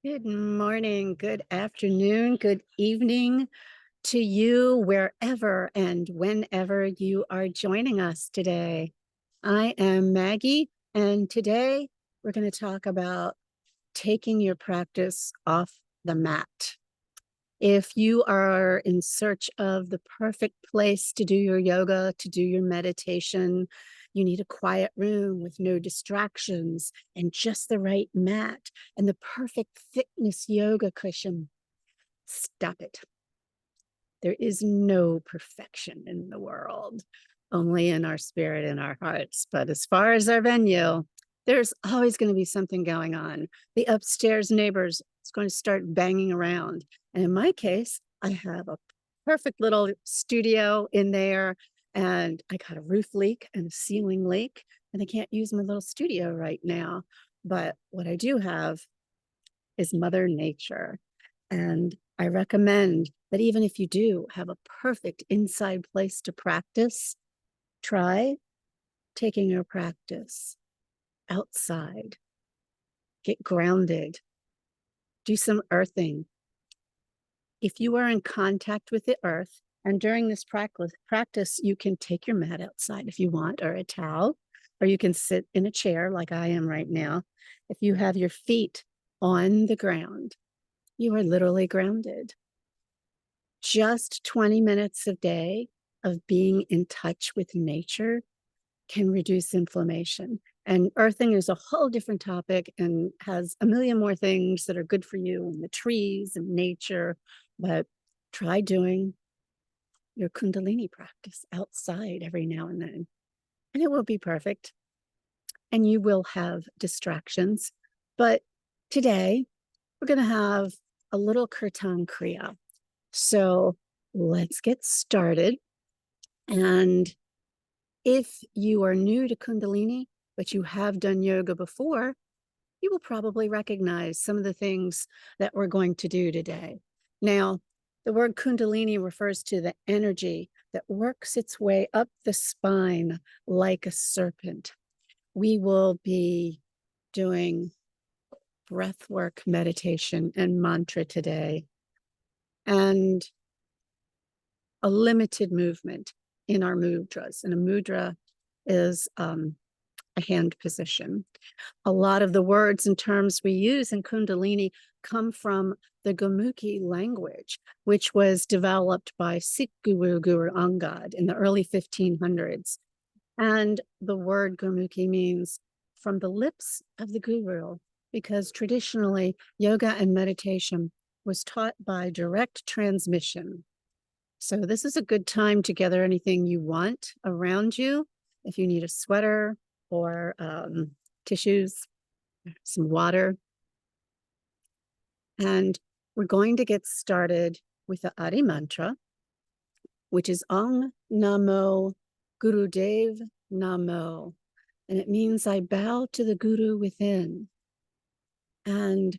Good morning, good afternoon, good evening to you, wherever and whenever you are joining us today. I am Maggie, and today we're going to talk about taking your practice off the mat. If you are in search of the perfect place to do your yoga, to do your meditation, you need a quiet room with no distractions and just the right mat and the perfect thickness yoga cushion. Stop it. There is no perfection in the world, only in our spirit and our hearts. But as far as our venue, there's always going to be something going on. The upstairs neighbors is going to start banging around. And in my case, I have a perfect little studio in there, and I got a roof leak and a ceiling leak, and I can't use my little studio right now. But what I do have is Mother Nature. And I recommend that even if you do have a perfect inside place to practice, try taking your practice outside. Get grounded. Do some earthing. If you are in contact with the earth, and during this practice, you can take your mat outside if you want, or a towel, or you can sit in a chair like I am right now. If you have your feet on the ground, you are literally grounded. Just 20 minutes a day of being in touch with nature can reduce inflammation. And earthing is a whole different topic and has a million more things that are good for you and the trees and nature. But try doing your Kundalini practice outside every now and then, and it will be perfect. And you will have distractions. But today, we're going to have a little Kirtan Kriya. So let's get started. And if you are new to Kundalini, but you have done yoga before, you will probably recognize some of the things that we're going to do today. Now, the word Kundalini refers to the energy that works its way up the spine like a serpent. We will be doing breath work, meditation, and mantra today, and a limited movement in our mudras. And a mudra is a hand position. A lot of the words and terms we use in Kundalini come from the Gurmukhi language, which was developed by Sikh Guru Guru Angad in the early 1500s. And the word Gurmukhi means from the lips of the Guru, because traditionally yoga and meditation was taught by direct transmission. So this is a good time to gather anything you want around you. If you need a sweater or tissues, some water. And we're going to get started with the Adi mantra, which is Om Namo Gurudev Namo. And it means I bow to the Guru within. And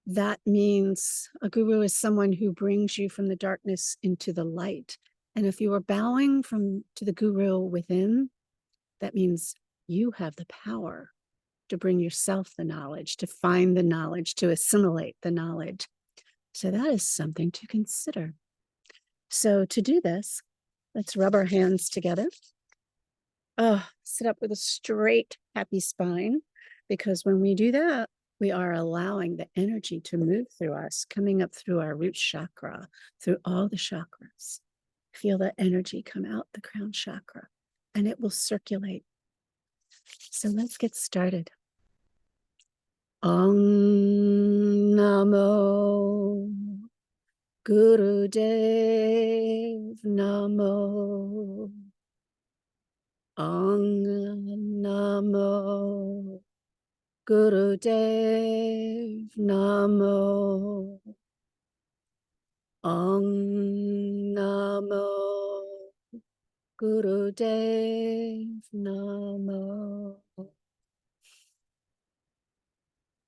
that means a guru is someone who brings you from the darkness into the light. And if you are bowing to the guru within, that means you have the power to bring yourself the knowledge, to find the knowledge, to assimilate the knowledge. So that is something to consider. So to do this, let's rub our hands together. Sit up with a straight, happy spine, because when we do that, we are allowing the energy to move through us, coming up through our root chakra, through all the chakras. Feel that energy come out the crown chakra, and it will circulate. So let's get started. Om Namo Gurudev Namo. Om Namo Gurudev Namo. Om Namo Gurudev Namo.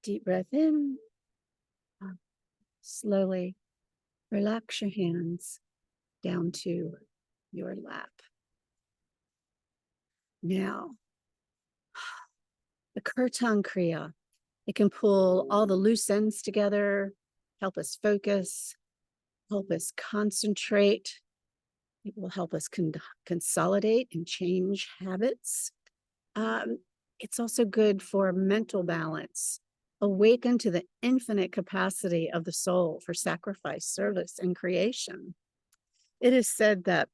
Deep breath in. Slowly relax your hands down to your lap. Now, the Kirtan Kriya It can pull all the loose ends together, help us focus, help us concentrate. It will help us consolidate and change habits. Um, it's also good for mental balance. Awaken to the infinite capacity of the soul for sacrifice, service, and creation. It is said that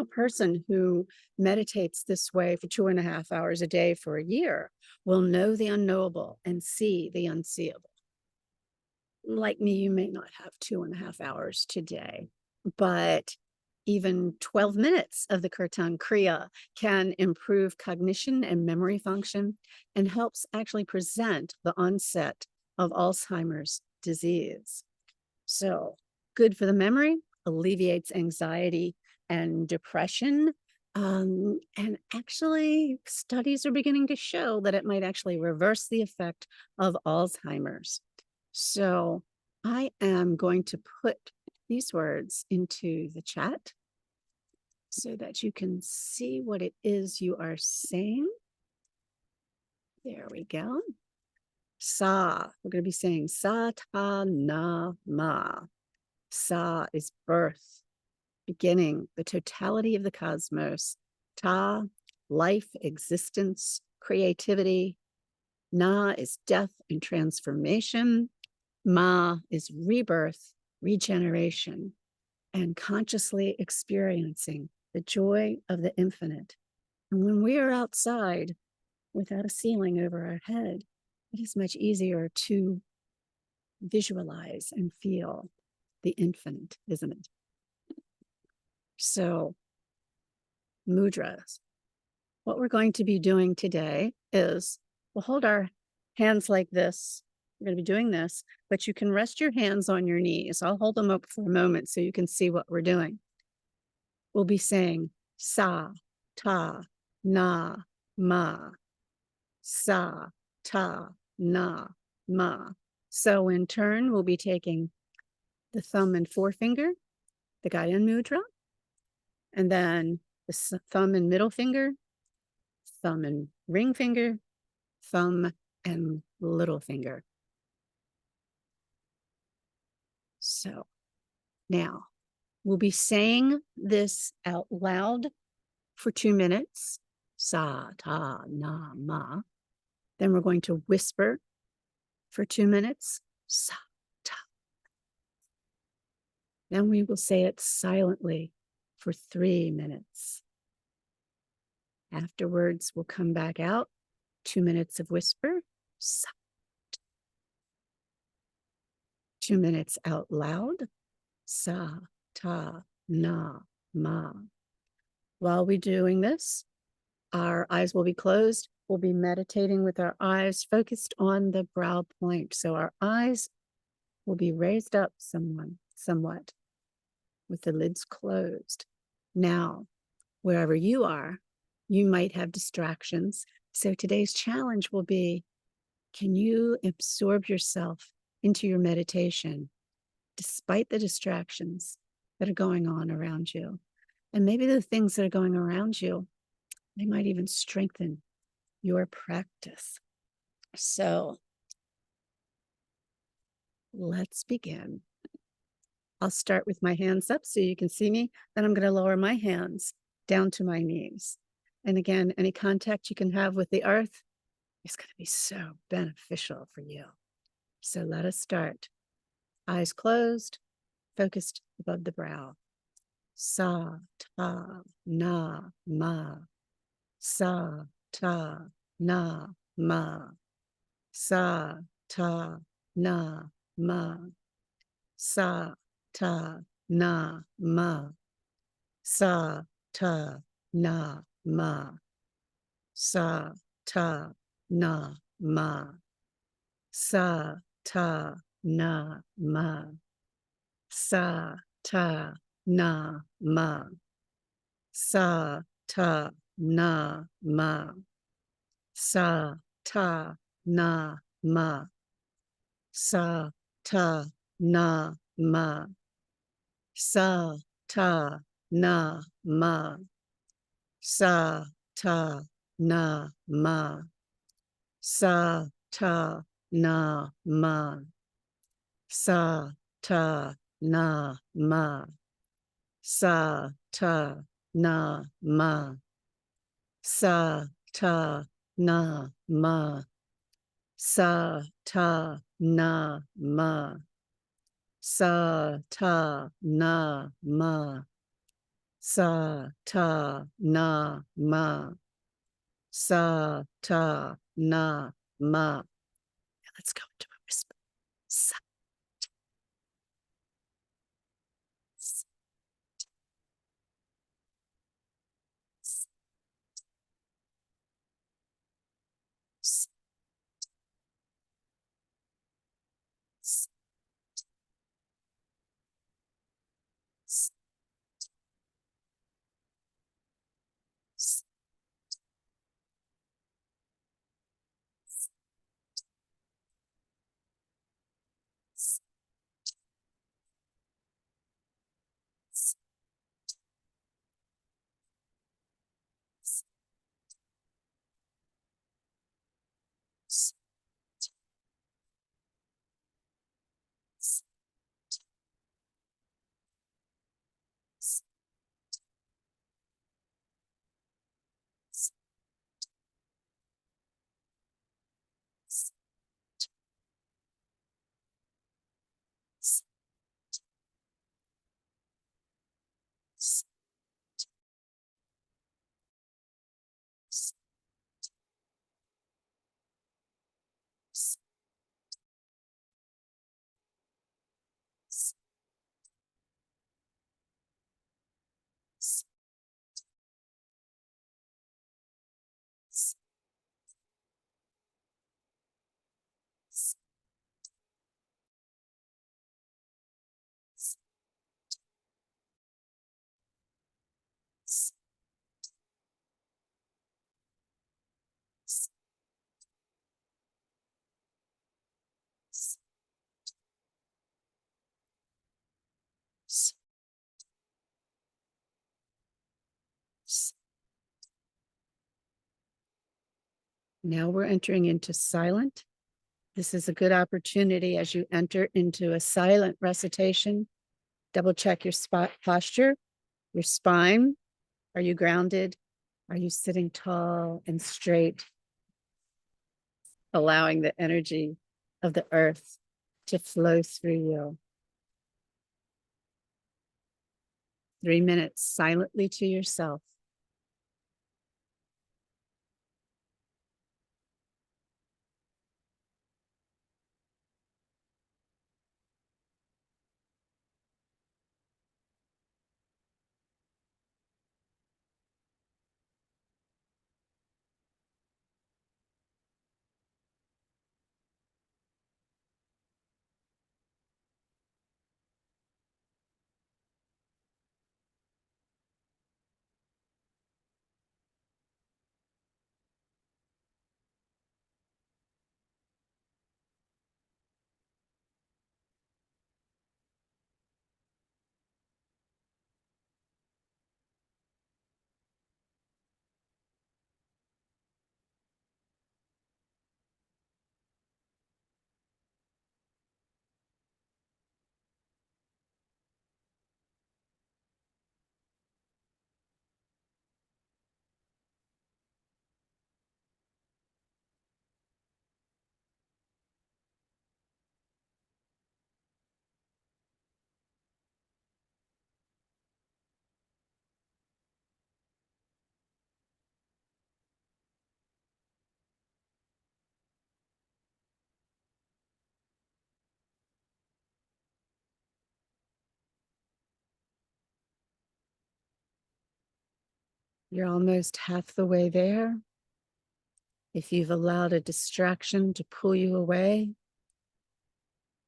a person who meditates this way for 2.5 hours a day for a year will know the unknowable and see the unseeable. Like me, you may not have 2.5 hours today, but even 12 minutes of the Kirtan Kriya can improve cognition and memory function and helps actually present the onset of Alzheimer's disease. So good for the memory, alleviates anxiety and depression. And actually, studies are beginning to show that it might actually reverse the effect of Alzheimer's. So I am going to put these words into the chat so that you can see what it is you are saying. There we go. Sa, we're going to be saying sa, ta, na, ma. Sa is birth, beginning, the totality of the cosmos. Ta, life, existence, creativity. Na is death and transformation. Ma is rebirth, regeneration, and consciously experiencing the joy of the infinite. And when we are outside without a ceiling over our head, it is much easier to visualize and feel the infinite, isn't it? So, mudras. What we're going to be doing today is we'll hold our hands like this. We're going to be doing this, but you can rest your hands on your knees. I'll hold them up for a moment so you can see what we're doing. We'll be saying sa, ta, na, ma. Sa, ta, na, ma. So in turn, we'll be taking the thumb and forefinger, the Gyan Mudra, and then the thumb and middle finger, thumb and ring finger, thumb and little finger. So now we'll be saying this out loud for 2 minutes. Sa, ta, na, ma. Then we're going to whisper for 2 minutes. Sa, ta. Then we will say it silently for 3 minutes. Afterwards, we'll come back out. 2 minutes of whisper. Sa, ta. 2 minutes out loud. Sa, ta, na, ma. While we're doing this, our eyes will be closed. We'll be meditating with our eyes focused on the brow point. So our eyes will be raised up somewhat with the lids closed. Now, wherever you are, you might have distractions. So today's challenge will be, can you absorb yourself into your meditation despite the distractions that are going on around you? And maybe the things that are going around you, they might even strengthen your practice. So let's begin. I'll start with my hands up so you can see me. Then I'm going to lower my hands down to my knees. And again, any contact you can have with the earth is going to be so beneficial for you. So let us start. Eyes closed, focused above the brow. Sa, ta, na, ma. Sa, ta, na, ma. Sa, ta, na, ma. Sa, ta, na, ma. Sa, ta, na, ma. Sa, ta, na, ma. Sa, ta, na, ma. Sa, ta, na, ma. Sa, ta, na, ma. Sa, ta, na, ma. Sa, ta, na, ma. Sa, ta, na, ma. Sa, ta, na, ma. Sa, ta, na ma. Sa ta na ma. Sa ta na ma. Sa ta na ma. Sa ta na ma. Sa ta na ma. Sa ta na ma. Sa ta na ma. Let's go into a whisper. Sa. Now we're entering into silent. This is a good opportunity as you enter into a silent recitation. Double check your spot posture, your spine. Are you grounded? Are you sitting tall and straight, allowing the energy of the earth to flow through you? 3 minutes silently to yourself. You're almost half the way there. If you've allowed a distraction to pull you away,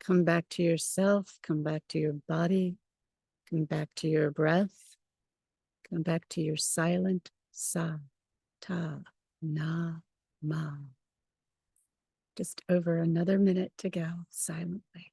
come back to yourself, come back to your body, come back to your breath, come back to your silent sa, ta, na, ma. Just over another minute to go silently.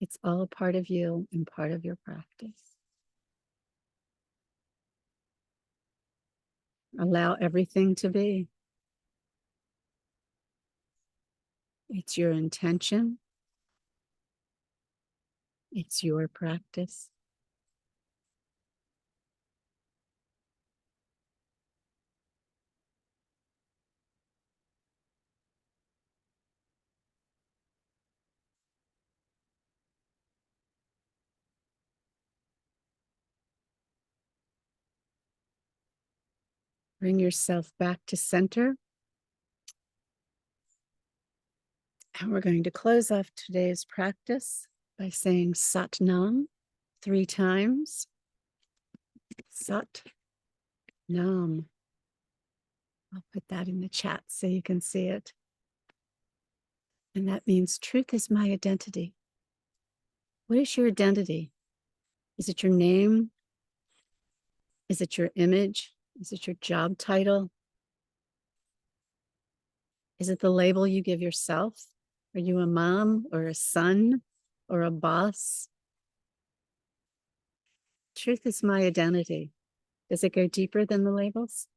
It's all a part of you and part of your practice. Allow everything to be. It's your intention. It's your practice. Bring yourself back to center. And we're going to close off today's practice by saying Sat Nam 3 times. Sat Nam. I'll put that in the chat so you can see it. And that means truth is my identity. What is your identity? Is it your name? Is it your image? Is it your job title? Is it the label you give yourself? Are you a mom or a son or a boss? Truth is my identity. Does it go deeper than the labels?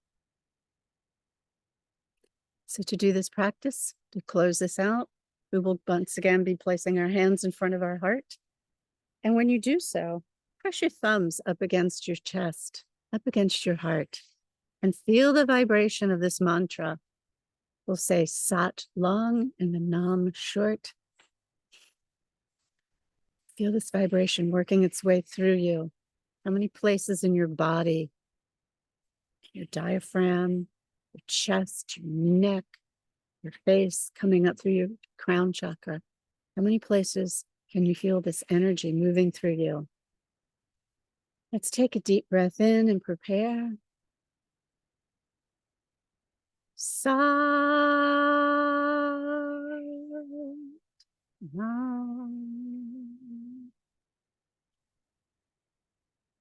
So to do this practice, to close this out, we will once again be placing our hands in front of our heart. And when you do so, press your thumbs up against your chest, up against your heart, and feel the vibration of this mantra. We'll say Sat long and the Nam short. Feel this vibration working its way through you. How many places in your body, your diaphragm, your chest, your neck, your face, coming up through your crown chakra? How many places can you feel this energy moving through you? Let's take a deep breath in and prepare. Sat Nam.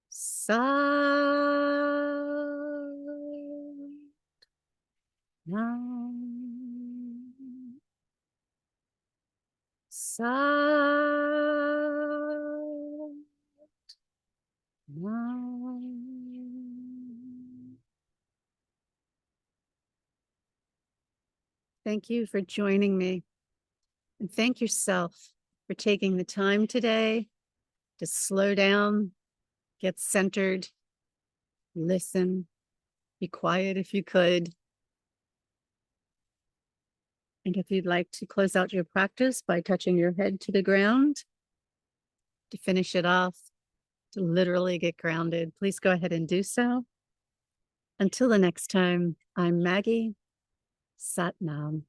Sat Nam. Sat Nam. Thank you for joining me. And thank yourself for taking the time today to slow down, get centered, listen, be quiet if you could. And if you'd like to close out your practice by touching your head to the ground, to finish it off, to literally get grounded, please go ahead and do so. Until the next time, I'm Maggie. Sat Nam.